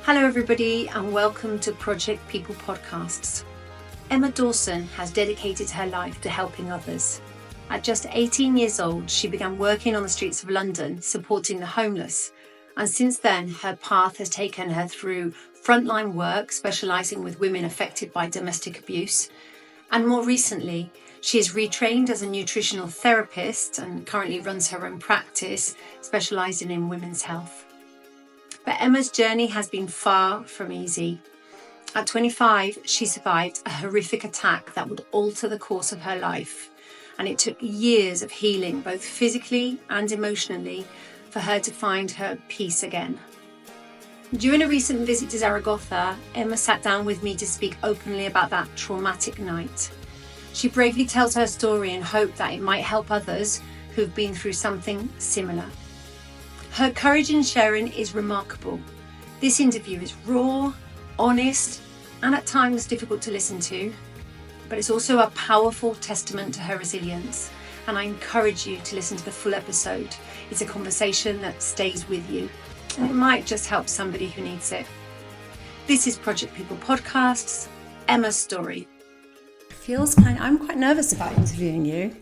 Hello everybody and welcome to Project People Podcasts. Emma Dawson has dedicated her life to helping others. At just 18 years old, she began working on the streets of London, supporting the homeless. And since then, her path has taken her through frontline work, specialising with women affected by domestic abuse. And more recently, she is retrained as a nutritional therapist and currently runs her own practice, specialising in women's health. But Emma's journey has been far from easy. At 25, she survived a horrific attack that would alter the course of her life. And it took years of healing, both physically and emotionally, for her to find her peace again. During a recent visit to Zaragoza, Emma sat down with me to speak openly about that traumatic night. She bravely tells her story in hope that it might help others who've been through something similar. Her courage in sharing is remarkable. This interview is raw, honest, and at times difficult to listen to, but it's also a powerful testament to her resilience, and I encourage you to listen to the full episode. It's a conversation that stays with you, and it might just help somebody who needs it. This is Project People Podcasts, Emma's story. I'm quite nervous about interviewing you.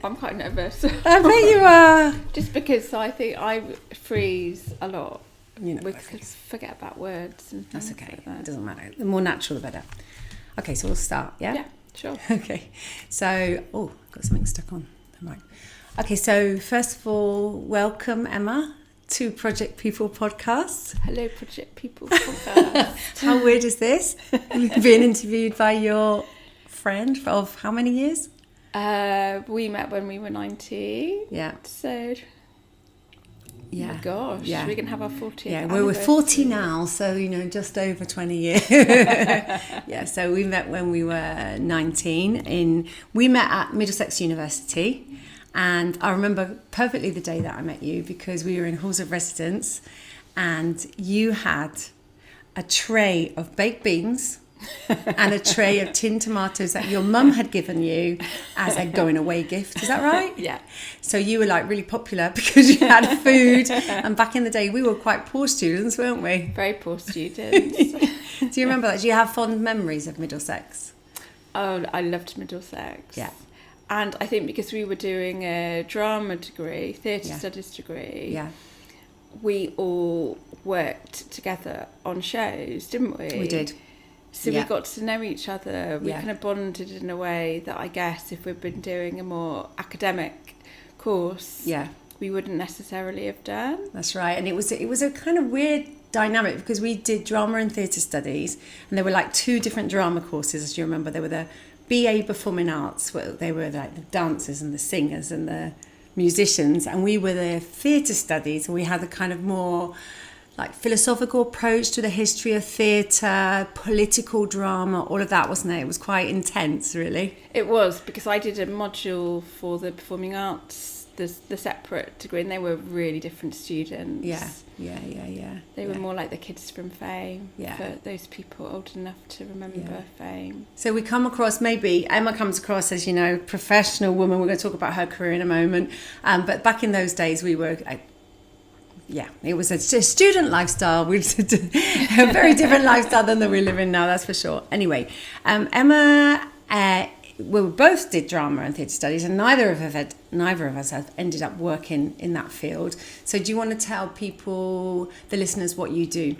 I'm quite nervous. I bet you are. Just because I think I freeze a lot. You know, we forget about words and that's things okay. like that. It doesn't matter. The more natural, the better. Okay, so we'll start. Yeah. Yeah, sure. Okay. So, got something stuck on the mic. Okay, so first of all, welcome Emma to Project People Podcasts. Hello, Project People Podcast. How weird is this? You've been interviewed by your friend of how many years? We met when we were 19. Yeah. So, yeah. Oh my gosh, yeah. We're going to have our 40th Yeah, anniversary. we're 40 now, so, just over 20 years. Yeah, so we met when we were 19. We met at Middlesex University, and I remember perfectly the day that I met you because we were in halls of residence, and you had a tray of baked beans and a tray of tinned tomatoes that your mum had given you as a going away gift. Is that right? Yeah. So you were like really popular because you had food. And back in the day, we were quite poor students, weren't we? Very poor students. Do you remember that? Do you have fond memories of Middlesex? Oh, I loved Middlesex. Yeah. And I think because we were doing a drama degree, theatre Yeah. studies degree, Yeah. we all worked together on shows, didn't we? We did. So Yeah. we got to know each other. We Yeah. kind of bonded in a way that I guess if we'd been doing a more academic course, Yeah. we wouldn't necessarily have done. That's right. And it was a kind of weird dynamic because we did drama and theatre studies, and there were like two different drama courses, as you remember. There were the BA Performing Arts, where they were like the dancers and the singers and the musicians, and we were the theatre studies, and we had a kind of more like philosophical approach to the history of theatre, political drama, all of that, wasn't it? It was quite intense, really. It was, because I did a module for the performing arts, the separate degree, and they were really different students. Yeah. They were more like the kids from Fame, Yeah. for those people old enough to remember Fame. So we come across, maybe Emma comes across as, professional woman. We're going to talk about her career in a moment. But back in those days, we were... it was a student lifestyle. We did a very different lifestyle than that we live in now, that's for sure. Anyway, Emma, we both did drama and theatre studies, and neither of us have ended up working in that field. So do you want to tell people, the listeners, what you do?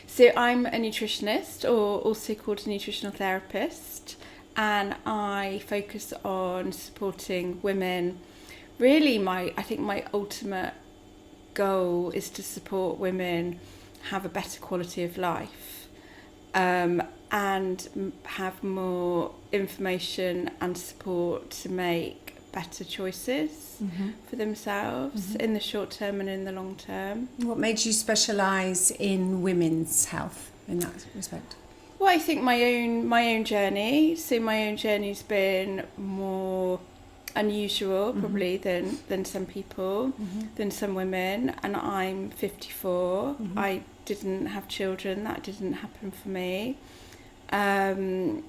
So I'm a nutritionist, or also called a nutritional therapist, and I focus on supporting women. Really, I think my ultimate goal is to support women have a better quality of life, and have more information and support to make better choices for themselves in the short term and in the long term. What made you specialise in women's health in that respect? Well, I think my own journey. So my own journey's been more unusual probably than some people, than some women, and I'm 54. I didn't have children. That didn't happen for me. And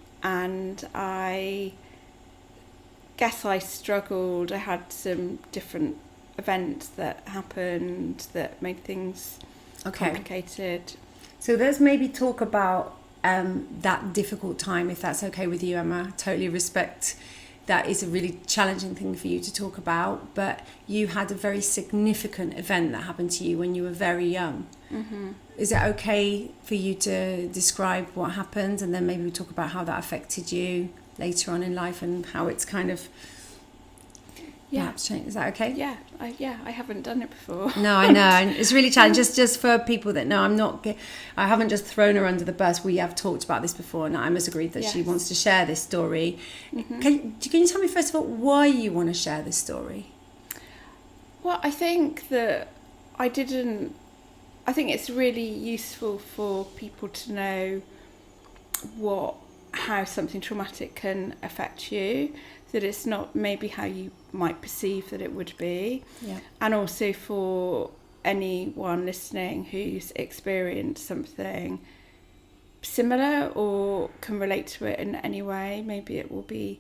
I guess I struggled. I had some different events that happened that made things complicated. So let's maybe talk about that difficult time, if that's okay with you, Emma. Totally respect that is a really challenging thing for you to talk about, but you had a very significant event that happened to you when you were very young. Mm-hmm. Is it okay for you to describe what happened, and then maybe we talk about how that affected you later on in life and how it's kind of perhaps changed? Is that okay? Yeah, I haven't done it before. No, I know. And it's really challenging. Just for people that know, I haven't just thrown her under the bus. We have talked about this before, and Emma's agreed that she wants to share this story. Mm-hmm. Can you tell me, first of all, why you want to share this story? Well, I think that I think it's really useful for people to know how something traumatic can affect you, that it's not maybe how you might perceive that it would be. Yeah. And also for anyone listening who's experienced something similar or can relate to it in any way, maybe it will be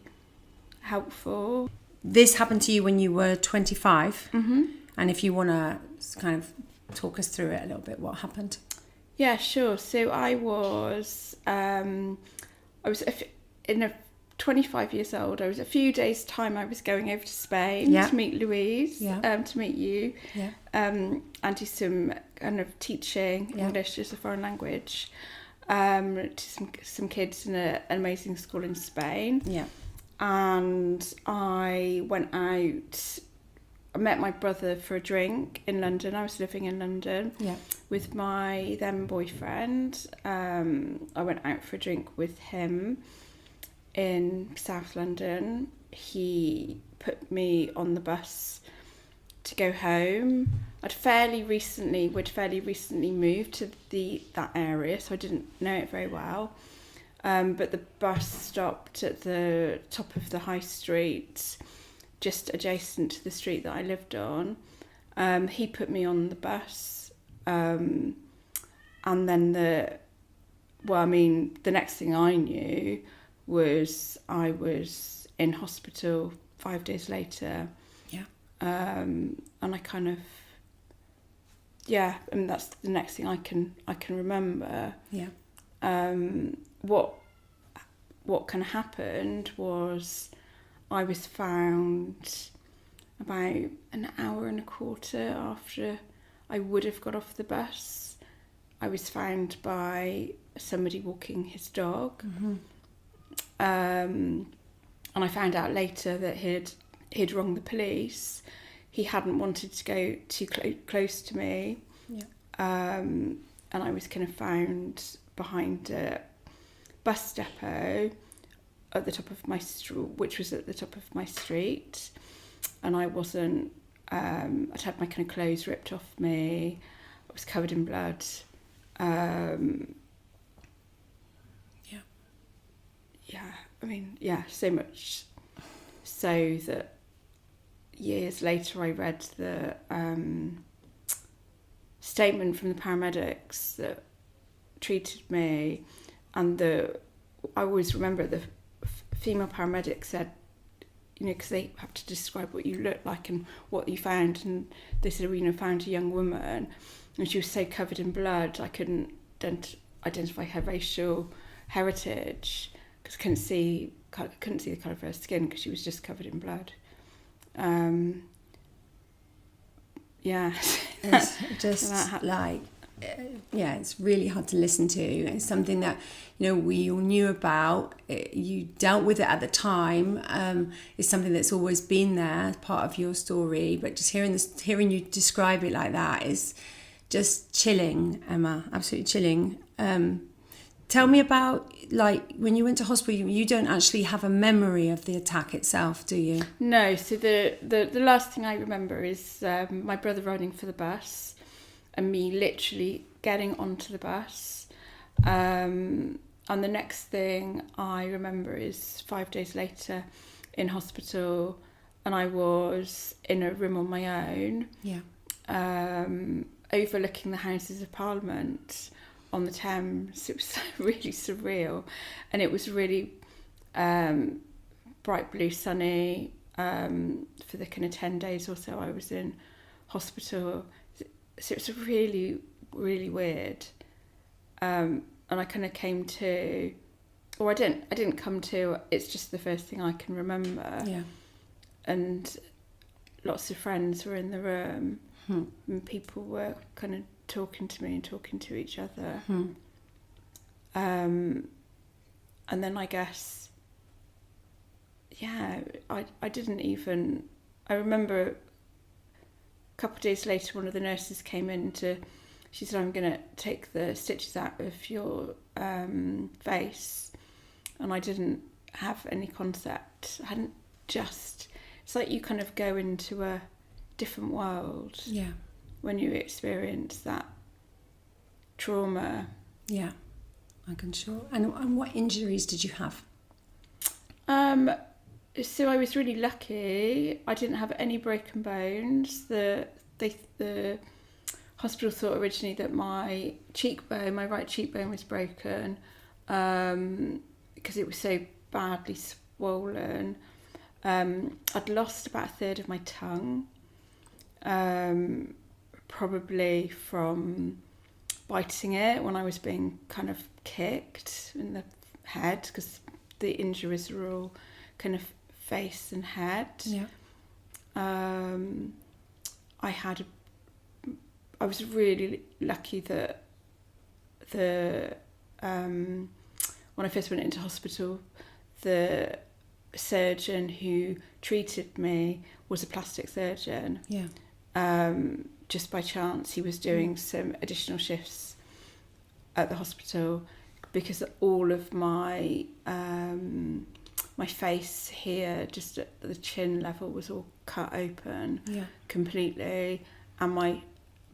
helpful. This happened to you when you were 25. Mm-hmm. And if you want to kind of talk us through it a little bit, what happened? Yeah, sure. So I was in a 25 years old. I was a few days' time. I was going over to Spain to meet Louise, to meet you, and do some kind of teaching English as a foreign language to some kids in an amazing school in Spain. Yeah, and I went out. I met my brother for a drink in London. I was living in London with my then boyfriend. I went out for a drink with him in South London. He put me on the bus to go home. We'd fairly recently moved to that area, so I didn't know it very well. But the bus stopped at the top of the high street, just adjacent to the street that I lived on. He put me on the bus, and then the next thing I knew was I was in hospital 5 days later. Yeah. And I kind of, and that's the next thing I can remember. Yeah. What kind of happened was I was found about an hour and a quarter after I would have got off the bus. I was found by somebody walking his dog. Mm-hmm. And I found out later that he'd rung the police. He hadn't wanted to go too close to me. Yeah. And I was kind of found behind a bus depot at the top of my which was at the top of my street, and I wasn't. I'd had my kind of clothes ripped off me. I was covered in blood. So much so that years later I read the statement from the paramedics that treated me, and I always remember the female paramedic said, because they have to describe what you look like and what you found, and they said, found a young woman, and she was so covered in blood I couldn't identify her racial heritage because I couldn't see the colour of her skin because she was just covered in blood. It's just it's really hard to listen to. It's something that we all knew about. You dealt with it at the time. It's something that's always been there as part of your story. But just hearing you describe it like that is just chilling, Emma. Absolutely chilling. Tell me about, when you went to hospital, you don't actually have a memory of the attack itself, do you? No, so the last thing I remember is my brother riding for the bus and me literally getting onto the bus. And the next thing I remember is 5 days later in hospital, and I was in a room on my own, overlooking the Houses of Parliament on the Thames. It was really surreal, and it was really bright blue, sunny for the kind of 10 days or so I was in hospital. So it was really, really weird. And I kind of came to, or I didn't come to, it's just the first thing I can remember. Yeah. And lots of friends were in the room, and people were kind of talking to me and talking to each other. And then I guess, I didn't even, I remember a couple of days later, one of the nurses came in she said, I'm going to take the stitches out of your face. And I didn't have any concept. I hadn't it's like you kind of go into a different world. Yeah. When you experience that trauma. Yeah, I can sure. And what injuries did you have? So I was really lucky. I didn't have any broken bones. The hospital thought originally that my right cheekbone was broken because it was so badly swollen. I'd lost about a third of my tongue, probably from biting it when I was being kind of kicked in the head, because the injuries were all kind of face and head. Yeah. I was really lucky that when I first went into hospital, the surgeon who treated me was a plastic surgeon. Yeah. Just by chance, he was doing some additional shifts at the hospital, because all of my face here, just at the chin level, was all cut open completely, and my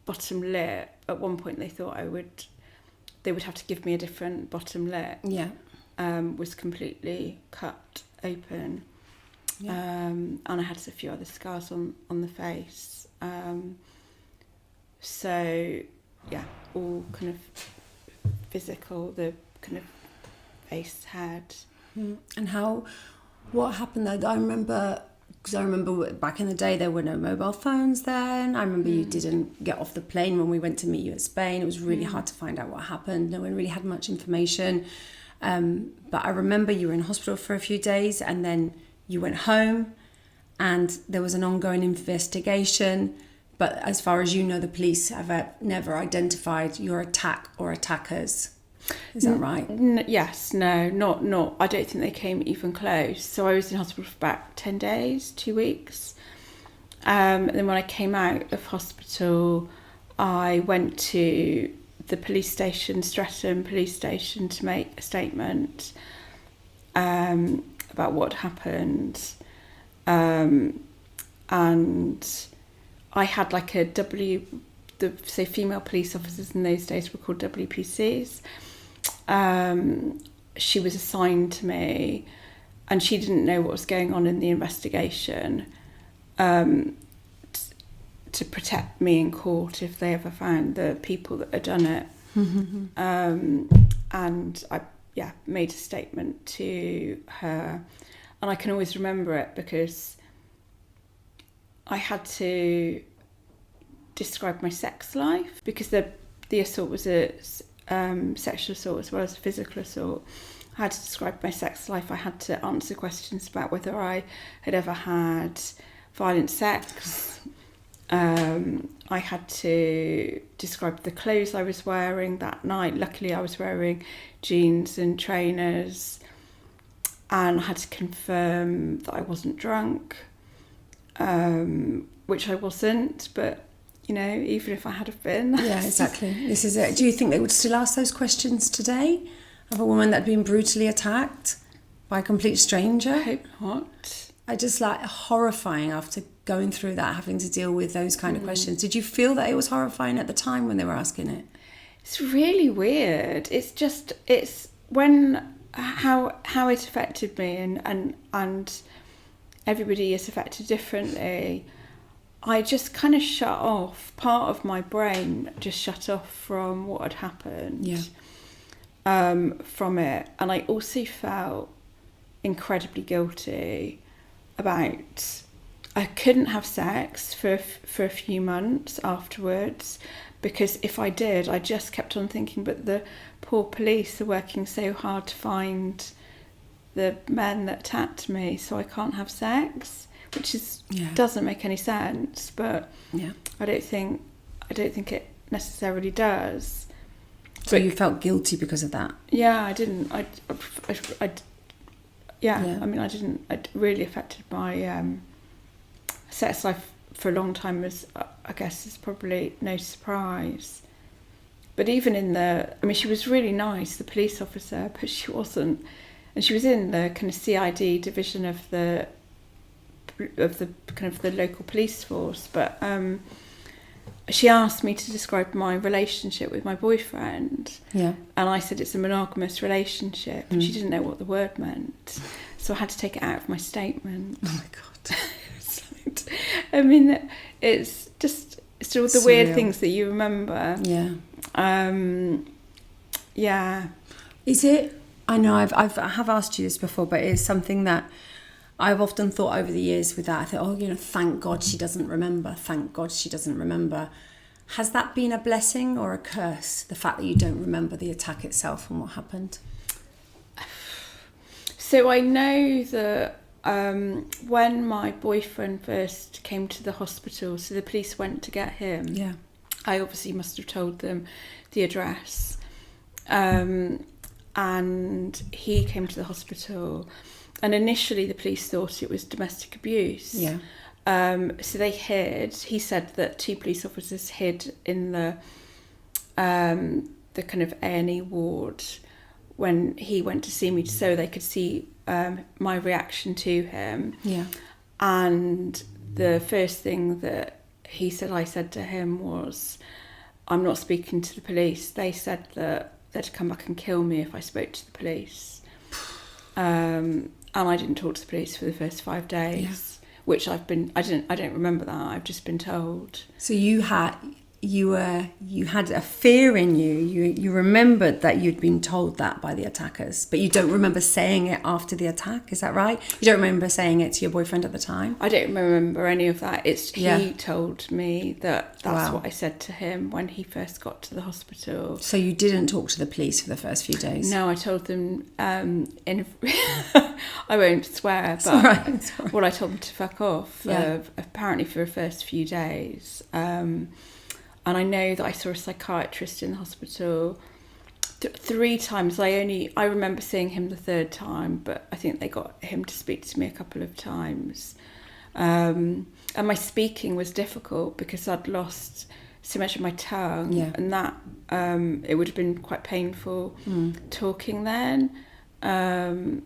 bottom lip, at one point they thought they would have to give me a different bottom lip. Yeah. Was completely cut open. Yeah. And I had a few other scars on the face. So yeah, all kind of physical, the kind of face, head. And what happened there? I remember back in the day there were no mobile phones then. I remember you didn't get off the plane when we went to meet you at Spain. It was really hard to find out what happened. No one really had much information. But I remember you were in hospital for a few days, and then you went home, and there was an ongoing investigation. But as far as you know, the police have never identified your attack or attackers. Is that right? Yes, no, not. I don't think they came even close. So I was in hospital for about 10 days, 2 weeks. And then when I came out of hospital, I went to the police station, Streatham police station, to make a statement about what happened. And I had like so female police officers in those days were called WPCs. She was assigned to me, and she didn't know what was going on in the investigation, to protect me in court if they ever found the people that had done it. And I made a statement to her, and I can always remember it because I had to describe my sex life, because the assault was a sexual assault as well as a physical assault. I had to describe my sex life. I had to answer questions about whether I had ever had violent sex. I had to describe the clothes I was wearing that night. Luckily, I was wearing jeans and trainers, and I had to confirm that I wasn't drunk, which I wasn't, but even if I had have been. Yeah, exactly. This is it. Do you think they would still ask those questions today of a woman that had been brutally attacked by a complete stranger? I hope not. I just horrifying after going through that, having to deal with those kind of questions. Did you feel that it was horrifying at the time when they were asking it? It's really weird. It's when how it affected me, and everybody is affected differently. I just kind of shut off. Part of my brain just shut off from what had happened. Yeah. From it, and I also felt incredibly guilty about. I couldn't have sex for a few months afterwards because if I did, I just kept on thinking, but the poor police are working so hard to find the men that attacked me, so I can't have sex, which doesn't make any sense. But I don't think it necessarily does. So you felt guilty because of that? Yeah, I didn't. I mean, I didn't. It really affected my sex life for a long time. As I guess is probably no surprise. But even she was really nice, the police officer, but she wasn't. And she was in the kind of CID division of the kind of the local police force. But she asked me to describe my relationship with my boyfriend. Yeah. And I said it's a monogamous relationship. And she didn't know what the word meant. So I had to take it out of my statement. Oh my God. I mean, it's all the weird things that you remember. Yeah. Yeah. Is it, I know I have asked you this before, but it's something that I've often thought over the years with that. I thought, thank God she doesn't remember. Thank God she doesn't remember. Has that been a blessing or a curse, the fact that you don't remember the attack itself and what happened? So I know that when my boyfriend first came to the hospital, so the police went to get him. Yeah. I obviously must have told them the address. And he came to the hospital. And initially the police thought it was domestic abuse. Yeah. So they hid. He said that 2 police officers hid in the kind of A&E ward when he went to see me, so they could see my reaction to him. Yeah. And the first thing that I said to him was, I'm not speaking to the police. They said that they'd come back and kill me if I spoke to the police. And I didn't talk to the police for the first 5 days, which I don't remember that. I've just been told. So you had a fear in you. You remembered that you'd been told that by the attackers, but you don't remember saying it after the attack. Is that right? You don't remember saying it to your boyfriend at the time? I don't remember any of that. He told me that's what I said to him when he first got to the hospital. So you didn't talk to the police for the first few days? No, I told them I won't swear, but I told them to fuck off. Apparently for the first few days. And I know that I saw a psychiatrist in the hospital 3 times. I remember seeing him the 3rd time, but I think they got him to speak to me a couple of times. And my speaking was difficult because I'd lost so much of my tongue, and that it would have been quite painful talking then. I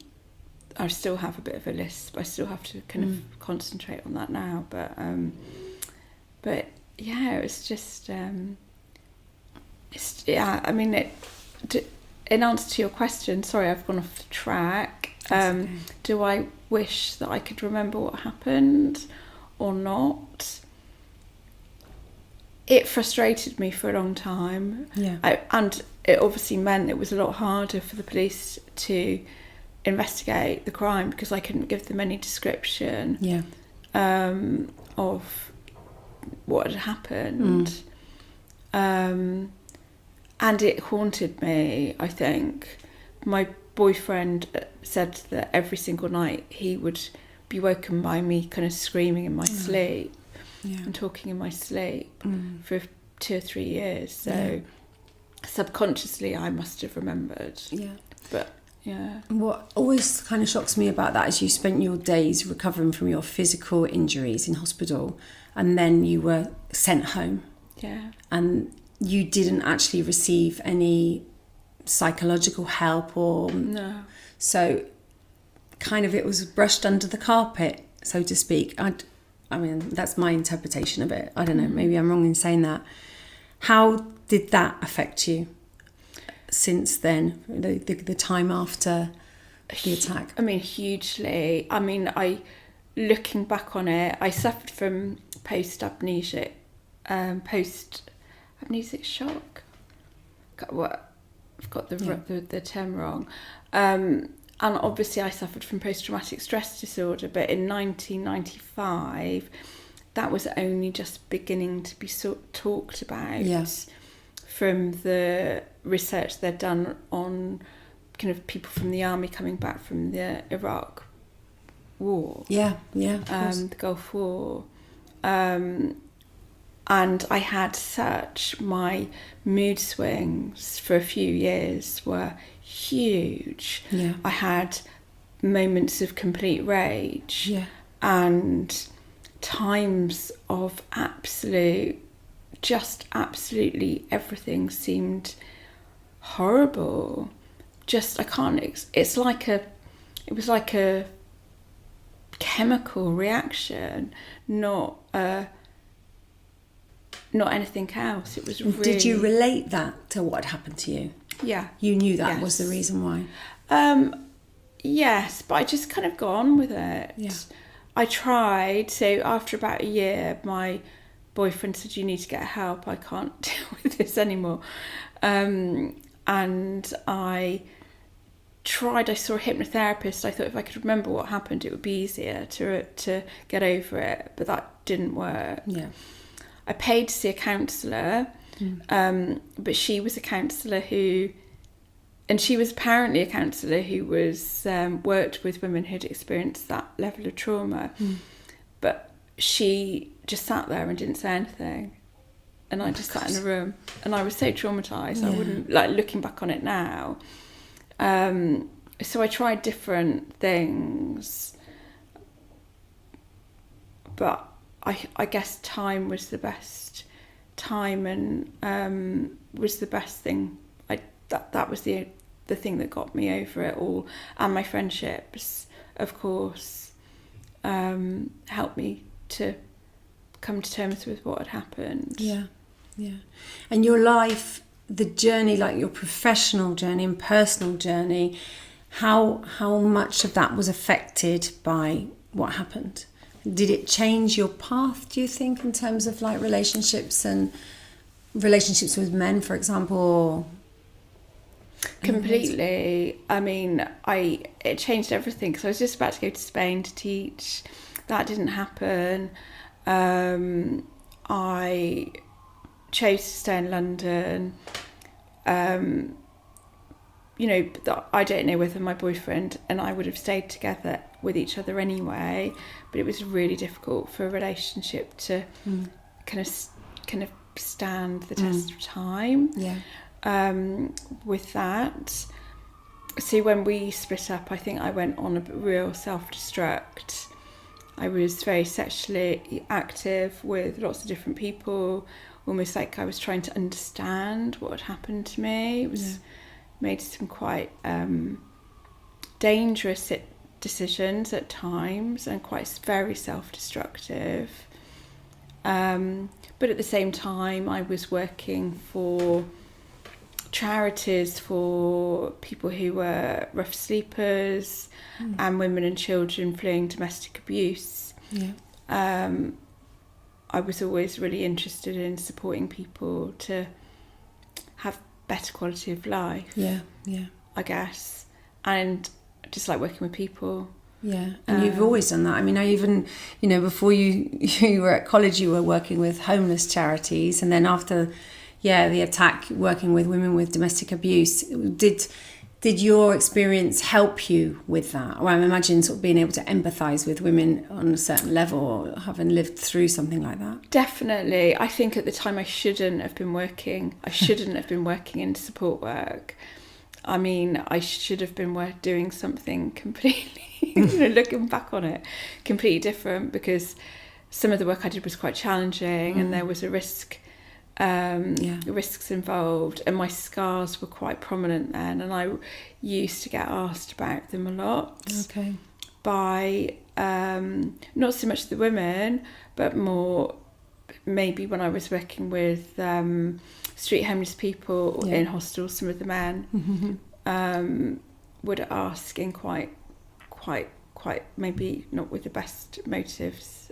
still have a bit of a lisp. I still have to kind of concentrate on that now, but yeah, it was just, in answer to your question, sorry, I've gone off the track. Okay. Do I wish that I could remember what happened or not? It frustrated me for a long time. Yeah. And it obviously meant it was a lot harder for the police to investigate the crime because I couldn't give them any description of what had happened. And it haunted me, I think. My boyfriend said that every single night he would be woken by me kind of screaming in my sleep and talking in my sleep for 2 or 3 years. So subconsciously I must have remembered. Yeah. But yeah. What always kind of shocks me about that is you spent your days recovering from your physical injuries in hospital and then you were sent home. Yeah. And you didn't actually receive any psychological help or... No. So kind of it was brushed under the carpet, so to speak. I mean, that's my interpretation of it. I don't know, maybe I'm wrong in saying that. How did that affect you since then, the time after the attack? I mean, hugely. I mean, looking back on it, I suffered from post-amnesic shock. I've got the term wrong. And obviously I suffered from post-traumatic stress disorder, but in 1995 that was only just beginning to be talked about. Yeah. From the research they'd done on kind of people from the army coming back from the Iraq War. Yeah, of course. The Gulf War. And I had my mood swings for a few years were huge. Yeah. I had moments of complete rage. Yeah. And times of absolutely everything seemed horrible. Just, I can't, it was like a chemical reaction, not anything else. It was really... Did you relate that to what happened to you? Yeah. You knew that was the reason why? Yes, but I just kind of got on with it. Yeah. I tried, so after about a year, my boyfriend said, you need to get help, I can't deal with this anymore. And I tried, I saw a hypnotherapist. I thought if I could remember what happened, it would be easier to get over it, but that didn't work. Yeah. I paid to see a counsellor, but she was a counsellor she was apparently a counsellor who was worked with women who'd experienced that level of trauma, but she just sat there and didn't say anything. And I just sat in a room, and I was so traumatised. I wouldn't, like, looking back on it now. So I tried different things, but I guess time was the best time, and was the best thing. That was the thing that got me over it all, and my friendships, of course, helped me to come to terms with what had happened. Yeah. And your life, the journey, like your professional journey and personal journey, how much of that was affected by what happened? Did it change your path, do you think, in terms of like relationships and relationships with men, for example? Completely. I mean, it changed everything, because I was just about to go to Spain to teach. That didn't happen. I chose to stay in London. I don't know whether my boyfriend and I would have stayed together with each other anyway, but it was really difficult for a relationship to kind of stand the test of time. With that. So when we split up, I think I went on a real self-destruct. I was very sexually active with lots of different people, almost like I was trying to understand what had happened to me. It was made some quite dangerous decisions at times, and quite very self-destructive. But at the same time, I was working for charities for people who were rough sleepers and women and children fleeing domestic abuse. I was always really interested in supporting people to have better quality of life. I guess, and just like working with people. And you've always done that. I mean, I even, before you were at college, you were working with homeless charities, and then after the attack, working with women with domestic abuse. Did your experience help you with that? Or I imagine sort of being able to empathise with women on a certain level, or having lived through something like that. Definitely. I think at the time I shouldn't have been working in support work. I mean, I should have been doing something completely, looking back on it, completely different, because some of the work I did was quite challenging, and there was a risks involved, and my scars were quite prominent then, and I used to get asked about them a lot by not so much the women, but more maybe when I was working with street homeless people in hostels. Some of the men would ask in quite maybe not with the best motives,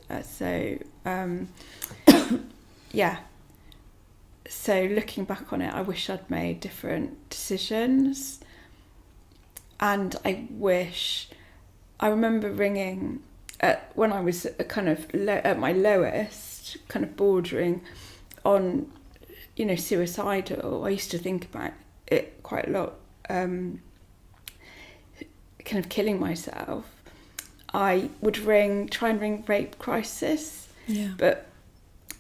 So looking back on it, I wish I'd made different decisions. And I remember ringing when I was kind of at my lowest, kind of bordering on, suicidal, I used to think about it quite a lot, kind of killing myself. I would try and ring rape crisis, but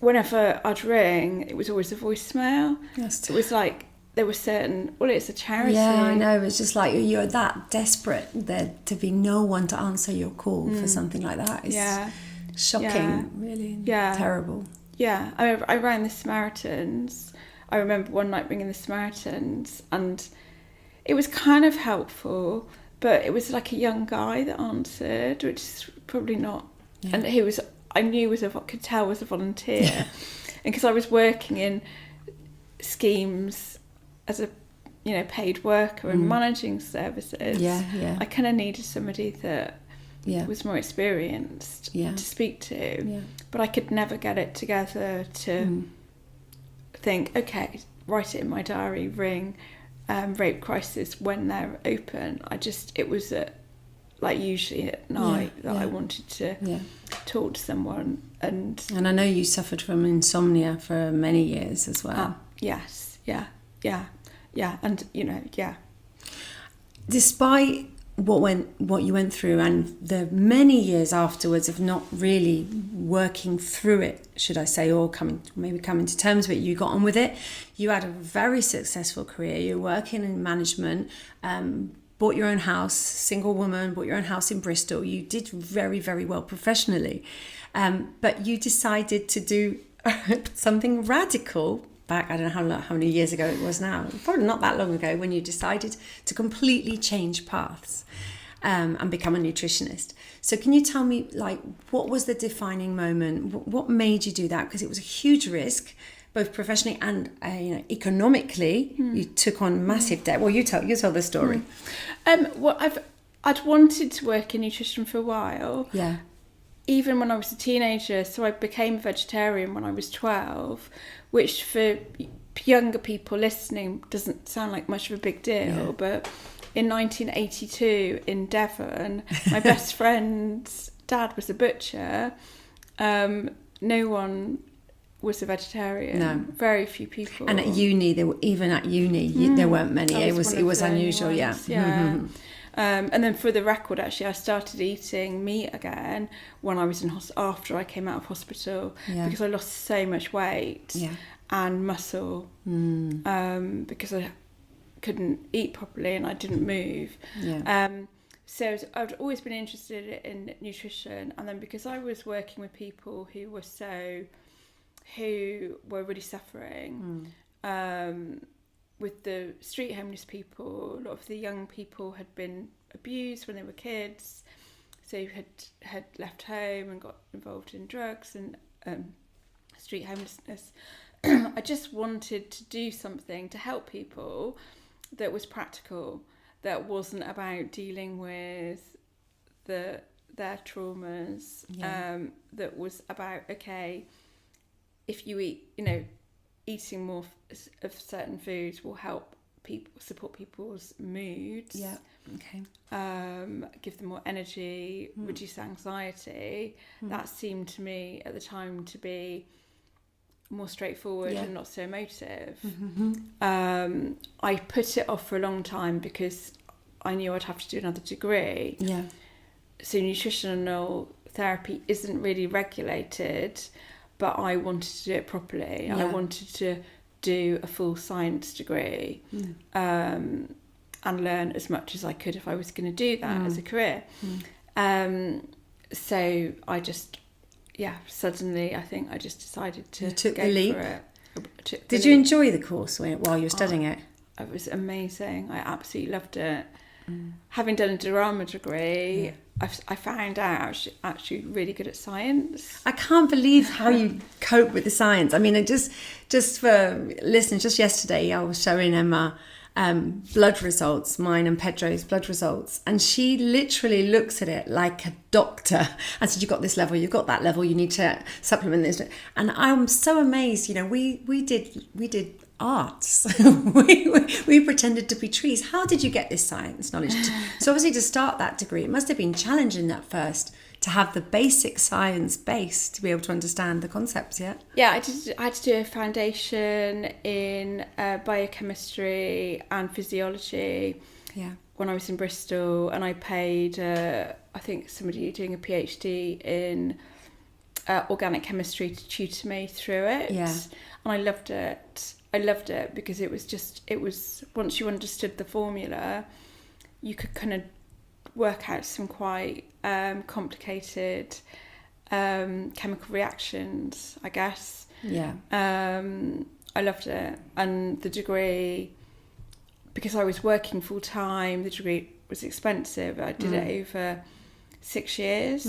whenever I'd ring, it was always a voicemail. It was like there were certain, it's a charity. Yeah, I know. It's just like you're that desperate there to be no one to answer your call for something like that. It's shocking, really terrible. Yeah, I rang the Samaritans. I remember one night ringing the Samaritans, and it was kind of helpful, but it was like a young guy that answered, which is probably not. Yeah. And he was, I knew could tell was a volunteer, and because I was working in schemes as a paid worker and managing services, I kind of needed somebody that was more experienced to speak to, but I could never get it together to think, okay, write it in my diary, ring rape crisis when they're open. It was usually at night that I wanted to talk to someone, and I know you suffered from insomnia for many years as well. Yes, and Despite what you went through and the many years afterwards of not really working through it, should I say, or coming to terms with it, you got on with it. You had a very successful career. You're working in management, bought your own house, single woman, bought your own house in Bristol. You did very, very well professionally. But you decided to do something radical back, I don't know how many years ago it was now, probably not that long ago, when you decided to completely change paths and become a nutritionist. So can you tell me, what was the defining moment? What made you do that? Because it was a huge risk, both professionally and economically. You took on massive debt. Well, you tell the story. I'd wanted to work in nutrition for a while. Yeah. Even when I was a teenager, so I became a vegetarian when I was 12, which for younger people listening doesn't sound like much of a big deal, but in 1982 in Devon, my best friend's dad was a butcher. No one was a vegetarian. No. Very few people. And at uni, there weren't many. It was unusual, ones. Yeah. Mm-hmm. And then for the record, actually, I started eating meat again when I was after I came out of hospital, because I lost so much weight and muscle because I couldn't eat properly and I didn't move. So I'd always been interested in nutrition, and then because I was working with people who were really suffering. With the street homeless people, a lot of the young people had been abused when they were kids, so had left home and got involved in drugs and street homelessness. I just wanted to do something to help people that was practical, that wasn't about dealing with their traumas, that was about, okay, if you eat, eating more of certain foods will help support people's moods. Yeah. Okay. Give them more energy, reduce anxiety. That seemed to me at the time to be more straightforward and not so emotive. I put it off for a long time because I knew I'd have to do another degree. Yeah. So nutritional therapy isn't really regulated, but I wanted to do it properly. Yeah. I wanted to do a full science degree and learn as much as I could if I was going to do that as a career. So I just, suddenly I think I just decided to took go the leap. for it. Did you enjoy the course while you were studying it? It was amazing. I absolutely loved it. Having done a drama degree, I found out I was actually really good at science. I can't believe how you cope with the science. I mean, just for listeners, just yesterday I was showing Emma blood results, mine and Pedro's blood results, and she literally looks at it like a doctor and said, you've got this level, you've got that level, you need to supplement this. And I'm so amazed, we did arts. we pretended to be trees. How did you get this science knowledge? So obviously to start that degree, it must have been challenging that first to have the basic science base to be able to understand the concepts. Yeah. Yeah, I had to do a foundation in biochemistry and physiology. Yeah. When I was in Bristol, and I paid I think somebody doing a PhD in organic chemistry to tutor me through it. Yeah. And I loved it. I loved it because it was once you understood the formula, you could kind of work out some quite complicated chemical reactions, I guess. Yeah. I loved it. And the degree, because I was working full time, the degree was expensive. I did it over 6 years.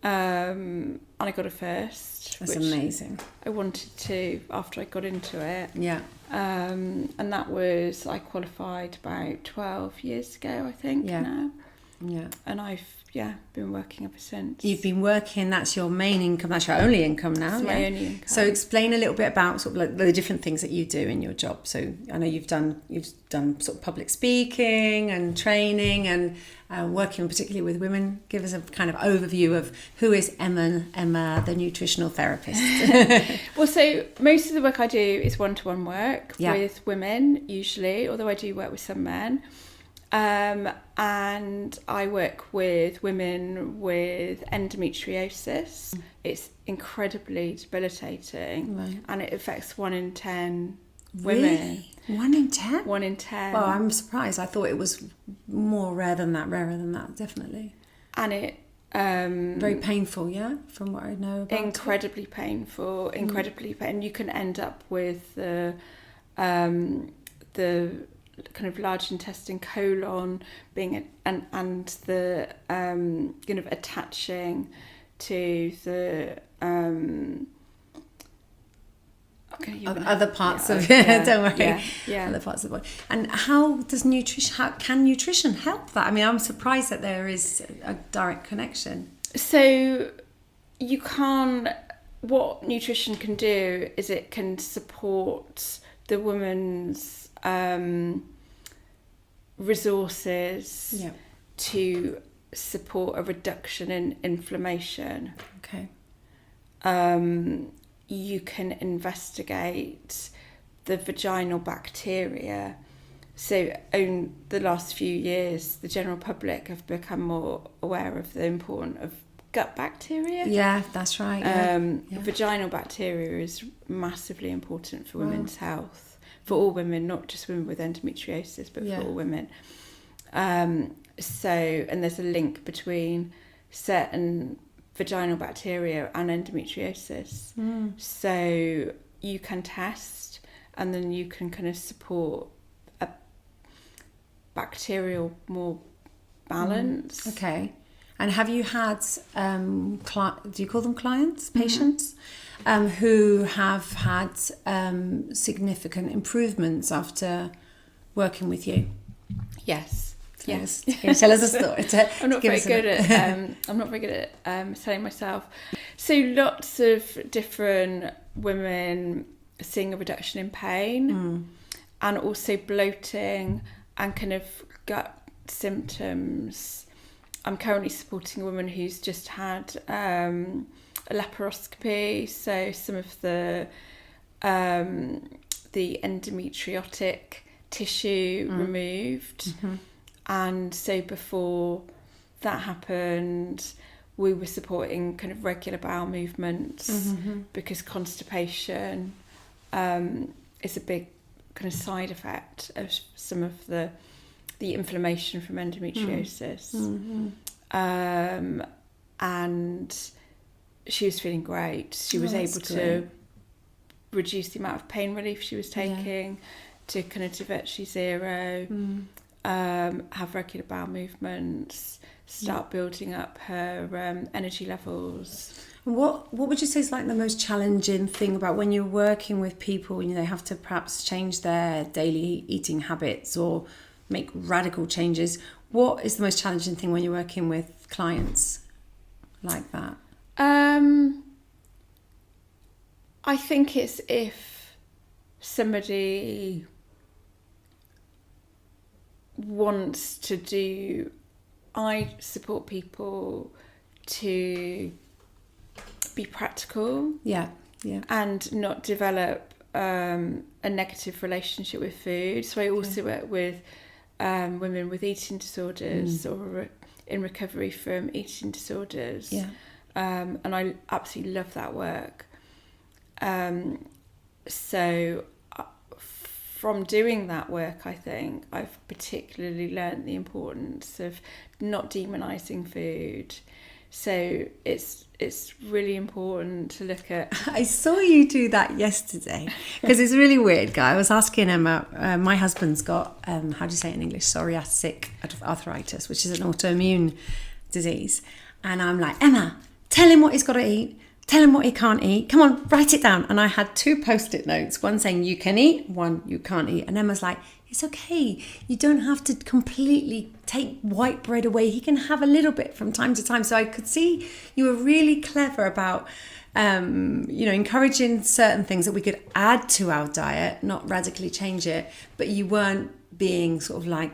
And I got a first. That's amazing. I wanted to after I got into it. Yeah. And that was, I qualified about 12 years ago, I think, now. Yeah. And I've, been working ever since. You've been working, that's your main income, that's your only income now. It's my only income. So explain a little bit about sort of like the different things that you do in your job. So I know you've done sort of public speaking and training and working particularly with women. Give us a kind of overview of who is Emma, the nutritional therapist. Well, so most of the work I do is one-to-one work with women usually, although I do work with some men. And I work with women with endometriosis. It's incredibly debilitating, and it affects 1 in 10 women. Really? 1 in 10? 1 in 10. Well, I'm surprised. I thought it was rarer than that, definitely. And it very painful, yeah, from what I know about incredibly painful, and you can end up with the kind of large intestine, colon being and the kind of attaching to the other parts of it. Don't worry. Yeah. Other parts of the body. And how can nutrition help that? I mean, I'm surprised that there is a direct connection. So what nutrition can do is it can support the woman's resources to support a reduction in inflammation. Okay. You can investigate the vaginal bacteria. So in the last few years, the general public have become more aware of the importance of gut bacteria. Yeah, that's right. Vaginal bacteria is massively important for women's health. For all women, not just women with endometriosis, but for all women. And there's a link between certain vaginal bacteria and endometriosis. So you can test, and then you can kind of support a bacterial more balance. Okay. And have you had, do you call them clients, patients, who have had significant improvements after working with you? Yes. Yes. Can you tell us a story? I'm not very good at selling myself. So lots of different women seeing a reduction in pain, and also bloating and kind of gut symptoms. I'm currently supporting a woman who's just had a laparoscopy, so some of the endometriotic tissue removed. And so before that happened, we were supporting kind of regular bowel movements because constipation is a big kind of side effect of some of the inflammation from endometriosis. And she was feeling great. She was able to reduce the amount of pain relief she was taking to kind of to virtually zero, have regular bowel movements, start building up her energy levels. What would you say is like the most challenging thing about when you're working with people and they have to perhaps change their daily eating habits or make radical changes? What is the most challenging thing when you're working with clients like that? I think it's if somebody wants to do... I support people to be practical. Yeah, yeah. And not develop a negative relationship with food. So I also work with women with eating disorders or in recovery from eating disorders. Yeah. And I absolutely love that work. So from doing that work, I think I've particularly learned the importance of not demonising food. So it's really important to look at. I saw you do that yesterday because it's really weird, guy. I was asking Emma, my husband's got, how do you say it in English, psoriatic arthritis, which is an autoimmune disease. And I'm like, Emma, tell him what he's got to eat. Tell him what he can't eat. Come on, write it down. And I had 2 post-it notes, one saying you can eat, one you can't eat. And Emma's like, it's okay. You don't have to completely take white bread away. He can have a little bit from time to time. So I could see you were really clever about, encouraging certain things that we could add to our diet, not radically change it. But you weren't being sort of like,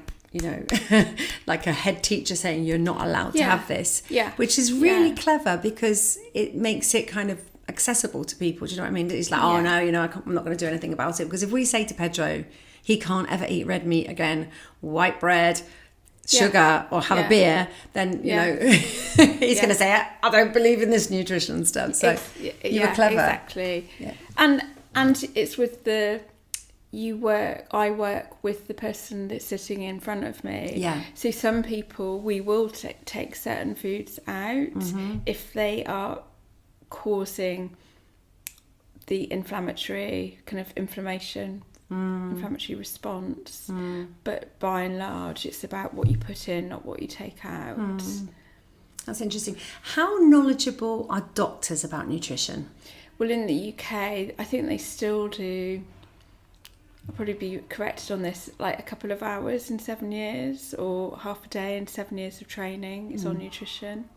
like a head teacher saying you're not allowed to have this, which is really clever because it makes it kind of accessible to people. Do you know what I mean? It's like, oh no, I'm not going to do anything about it. Because if we say to Pedro, he can't ever eat red meat again, white bread, sugar, or have a beer, then, he's going to say, I don't believe in this nutrition stuff. So you were clever. Exactly. Yeah. And it's with I work with the person that's sitting in front of me. Yeah. So some people, we will take certain foods out if they are causing the inflammatory inflammatory response. But by and large, it's about what you put in, not what you take out. That's interesting. How knowledgeable are doctors about nutrition? Well, in the UK, I think they still do. I'll probably be corrected on this, like a couple of hours in 7 years or half a day in 7 years of training is on nutrition.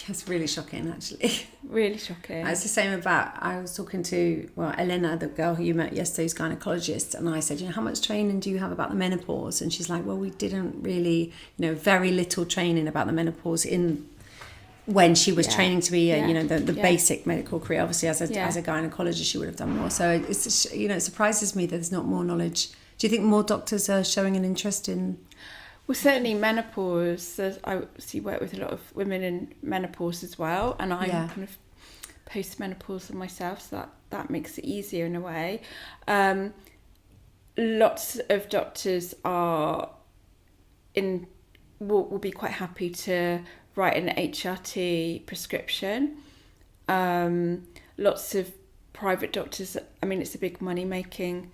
It's really shocking, actually. Really shocking. It's the same I was talking to, Elena, the girl who you met yesterday, who's gynecologist, and I said, how much training do you have about the menopause? And she's like, well, we didn't really, very little training about the menopause when she was training to be the basic medical career. Obviously as a gynecologist she would have done more, so it's it surprises me that there's not more knowledge. Do you think more doctors are showing an interest in? Well, certainly menopause. I obviously work with a lot of women in menopause as well, and I'm kind of post-menopausal myself, so that makes it easier in a way. Lots of doctors will be quite happy to write an HRT prescription. Lots of private doctors, it's a big money making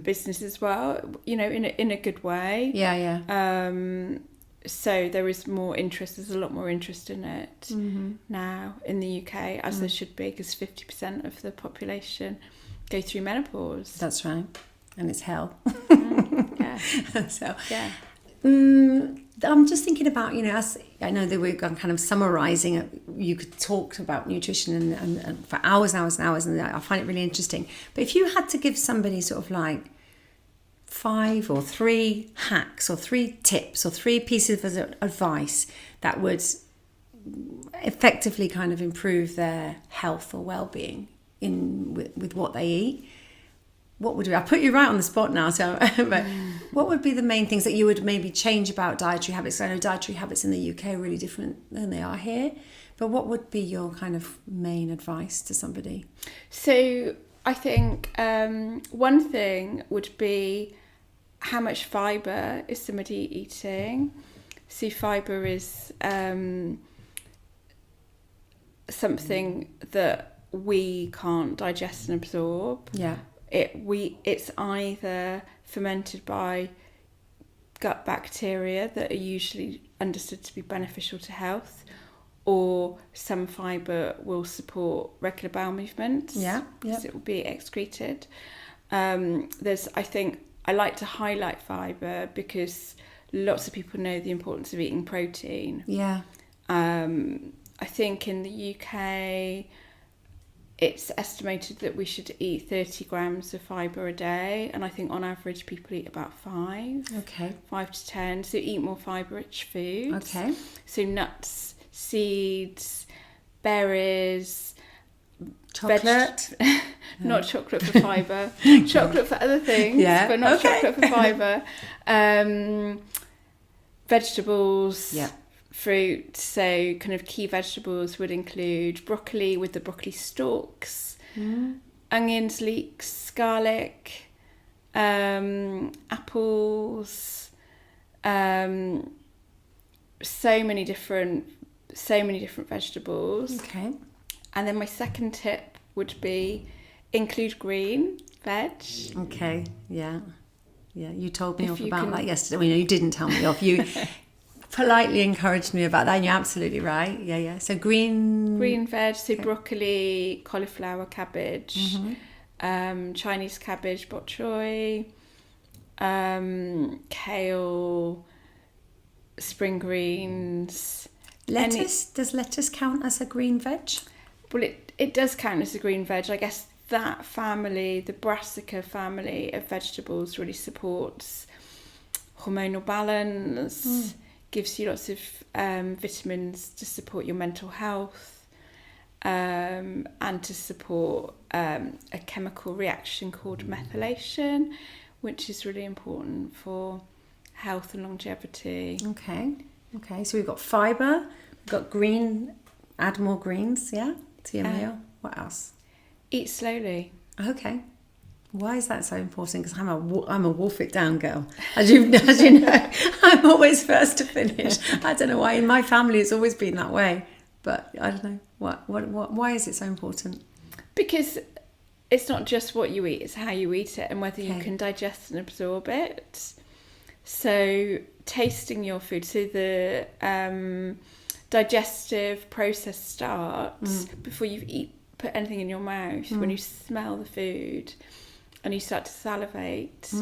business as well, in a good way. So there is more interest. There's a lot more interest in it now in the UK, as there should be, because 50% of the population go through menopause. That's right, and it's hell. I'm just thinking about, as I know that we're kind of summarising, you could talk about nutrition and for hours and hours and hours, and I find it really interesting. But if you had to give somebody sort of like 5 or 3 hacks or 3 tips or 3 pieces of advice that would effectively kind of improve their health or well-being with what they eat, what would you? I put you right on the spot now. So, but what would be the main things that you would maybe change about dietary habits? I know dietary habits in the UK are really different than they are here. But what would be your kind of main advice to somebody? So I think one thing would be, how much fibre is somebody eating? So fibre is something that we can't digest and absorb. Yeah. It's either fermented by gut bacteria that are usually understood to be beneficial to health, or some fibre will support regular bowel movements. Because it will be excreted. I think I like to highlight fibre because lots of people know the importance of eating protein. Yeah. I think in the UK, it's estimated that we should eat 30 grams of fibre a day, and I think on average people eat about 5. Okay. 5 to 10. So eat more fibre-rich foods. Okay. So nuts, seeds, berries, chocolate. Not chocolate for fibre. Chocolate for other things, yeah. but not okay. chocolate for fibre. Vegetables. Yeah. Fruit, so kind of key vegetables would include broccoli with the broccoli stalks, onions, leeks, garlic, apples, so many different vegetables. Okay. And then my second tip would be include green veg. Okay. Yeah. You told me off about that yesterday. Well, you didn't tell me off. You politely encouraged me about that, and you're absolutely right. Yeah. So green veg, so broccoli, cauliflower, cabbage, Chinese cabbage, bok choy, kale, spring greens. Lettuce. Does lettuce count as a green veg? Well, it does count as a green veg. I guess that family, the brassica family of vegetables, really supports hormonal balance, gives you lots of vitamins to support your mental health, and to support a chemical reaction called methylation, which is really important for health and longevity. Okay. So we've got fibre, we've got green, add more greens, yeah, to your meal. What else? Eat slowly. Okay. Why is that so important? Because I'm a wolf it down girl. As you know, I'm always first to finish. I don't know why. In my family, it's always been that way. But I don't know. Why is it so important? Because it's not just what you eat, it's how you eat it and whether you can digest and absorb it. So tasting your food. So the digestive process starts before you put anything in your mouth, when you smell the food and you start to salivate,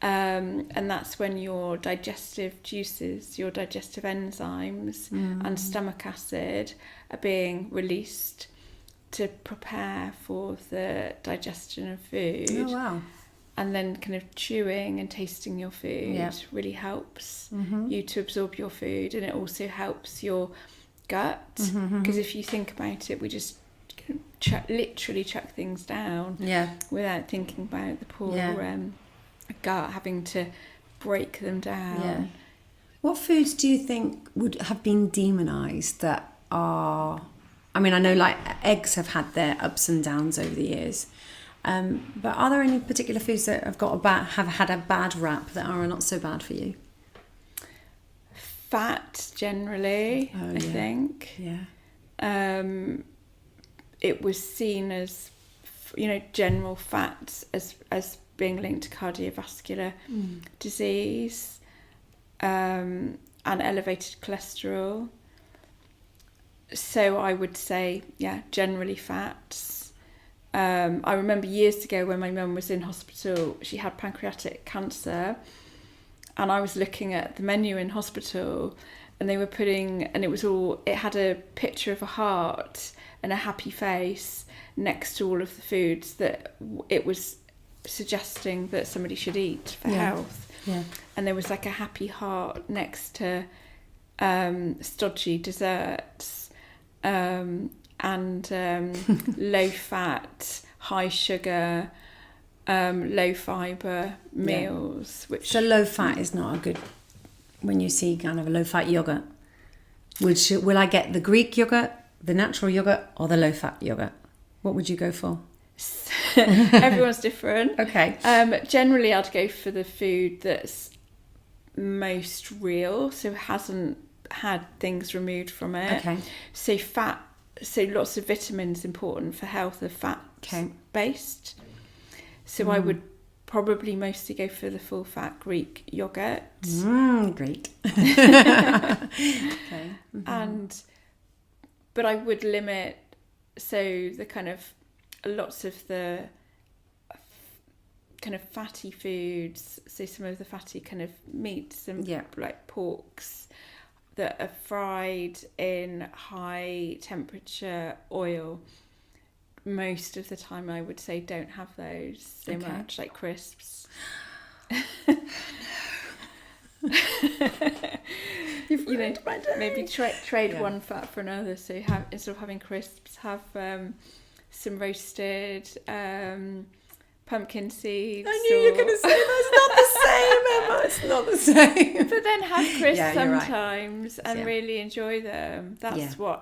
and that's when your digestive juices, your digestive enzymes and stomach acid are being released to prepare for the digestion of food. Oh, wow. And then kind of chewing and tasting your food really helps you to absorb your food, and it also helps your gut, because if you think about it, we just literally chuck things down without thinking about the poor gut having to break them down. What foods do you think would have been demonised that are... I mean, I know like eggs have had their ups and downs over the years, but are there any particular foods that have had a bad rap that are not so bad for you? Fat generally, I think. It was seen as, general fats as being linked to cardiovascular disease, and elevated cholesterol. So I would say, generally fats. I remember years ago when my mum was in hospital, she had pancreatic cancer, and I was looking at the menu in hospital, and they were it had a picture of a heart and a happy face next to all of the foods that it was suggesting that somebody should eat for health. And there was like a happy heart next to stodgy desserts, and low fat, high sugar, low fibre meals. So low fat is not a good... When you see kind of a low fat yogurt, will I get the Greek yogurt, the natural yogurt, or the low fat yogurt? What would you go for? Everyone's different. Okay. Generally, I'd go for the food that's most real, so hasn't had things removed from it. Okay. So lots of vitamins important for health are fat based. So I would probably mostly go for the full fat Greek yogurt. Great. But I would limit, so the kind of lots of the kind of fatty foods, so some of the fatty kind of meats and like porks that are fried in high temperature oil most of the time I would say don't have those so much, like crisps. You know, maybe trade one fat for another. So instead of having crisps, have some roasted pumpkin seeds. I knew you were going to say that's not the same, Emma. It's not the same. But then have crisps sometimes right. and really enjoy them. That's true.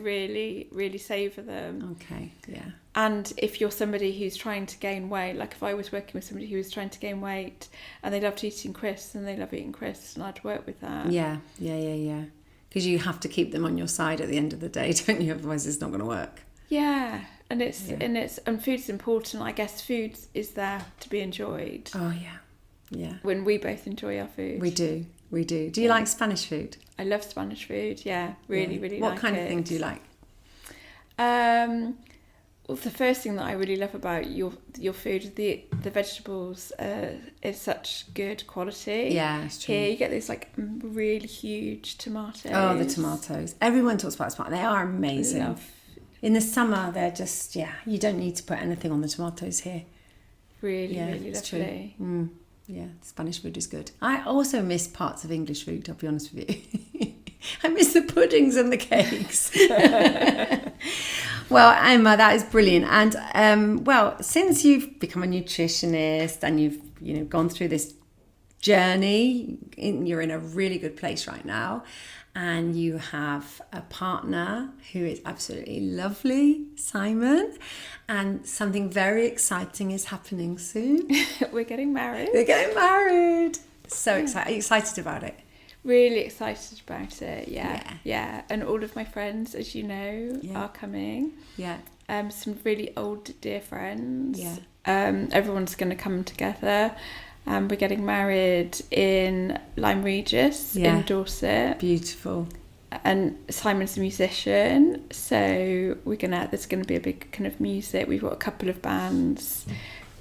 Really, really savour them. Okay, yeah. And if you're somebody who's trying to gain weight, like if I was working with somebody who was trying to gain weight and they loved eating crisps and they love eating crisps, and I'd work with that. Yeah. Because you have to keep them on your side at the end of the day, don't you? Otherwise it's not going to work. Yeah. And food's important. I guess food is there to be enjoyed. Oh yeah. Yeah. When we both enjoy our food. We do. Do you like Spanish food? I love Spanish food, yeah. Really like it. What kind of thing do you like? Well, the first thing that I really love about your food, the vegetables is such good quality. Yeah, it's true. Here you get these like really huge tomatoes. Oh, the tomatoes. Everyone talks about tomatoes. They are amazing. In the summer, they're just, you don't need to put anything on the tomatoes here. Really, really lovely. True. Yeah, Spanish food is good. I also miss parts of English food, I'll be honest with you. I miss the puddings and the cakes. Well, Emma, that is brilliant. And since you've become a nutritionist and you've gone through this journey, you're in a really good place right now. And you have a partner who is absolutely lovely, Simon. And something very exciting is happening soon. We're getting married. We're getting married. So excited. Are you excited about it? Really excited about it, yeah. And all of my friends, as you know, are coming. Yeah. Some really old dear friends. Yeah. Everyone's going to come together. We're getting married in Lyme Regis in Dorset. Beautiful. And Simon's a musician, so there's going to be a big kind of music. We've got a couple of bands,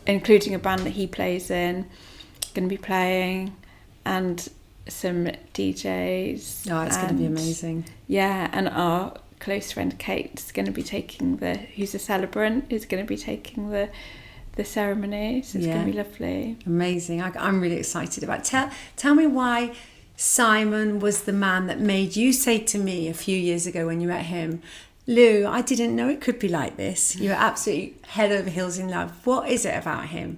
including a band that he plays in, going to be playing, and some DJs. Oh, it's going to be amazing. Yeah, and our close friend Kate's going to be who's a celebrant, is going to be taking the ceremony, so it's going to be lovely. Amazing. I'm really excited about it. Tell me why Simon was the man that made you say to me a few years ago when you met him, Lou, I didn't know it could be like this. You were absolutely head over heels in love. What is it about him?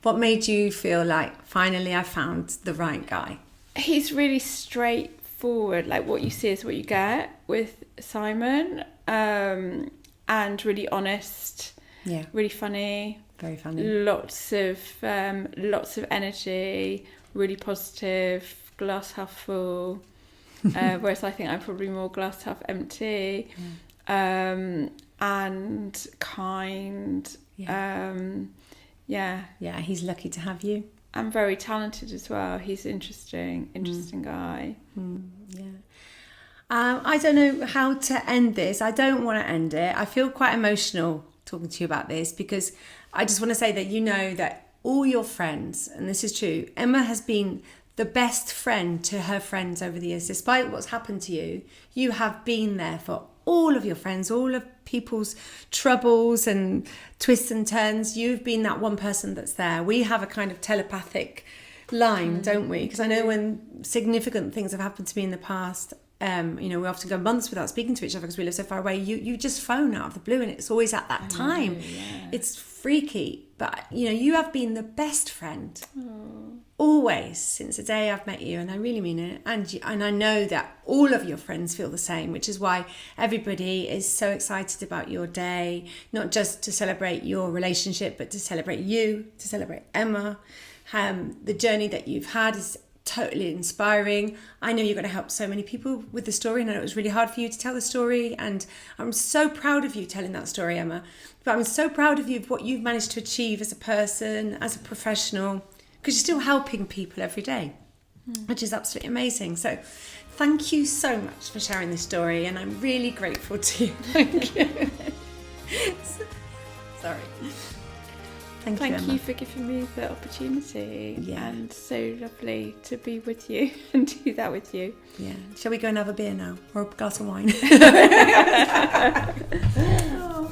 What made you feel like finally I found the right guy? He's really straightforward, like what you see is what you get with Simon, and really honest, really funny. Very funny. Lots of energy, really positive, glass half full. Whereas I think I'm probably more glass half empty, and kind. Yeah, he's lucky to have you. And very talented as well. He's interesting guy. I don't know how to end this. I don't want to end it. I feel quite emotional talking to you about this because I just want to say that you know that all your friends, and this is true, Emma has been the best friend to her friends over the years. Despite what's happened to you, you have been there for all of your friends, all of people's troubles and twists and turns. You've been that one person that's there. We have a kind of telepathic line, don't we? Because I know when significant things have happened to me in the past, we often go months without speaking to each other because we live so far away. You just phone out of the blue and it's always at that time. It's freaky, but you have been the best friend always since the day I've met you, and I really mean it. And I know that all of your friends feel the same, which is why everybody is so excited about your day, not just to celebrate your relationship, but to celebrate you, to celebrate Emma. The journey that you've had is totally inspiring. I know you're going to help so many people with the story, and I know it was really hard for you to tell the story, and I'm so proud of you telling that story, Emma. But I'm so proud of you of what you've managed to achieve as a person, as a professional, because you're still helping people every day, which is absolutely amazing. So thank you so much for sharing this story, and I'm really grateful to you. Thank you. Sorry. Thank you for giving me the opportunity, and so lovely to be with you and do that with you. Yeah. Shall we go and have a beer now, or a glass of wine? Oh.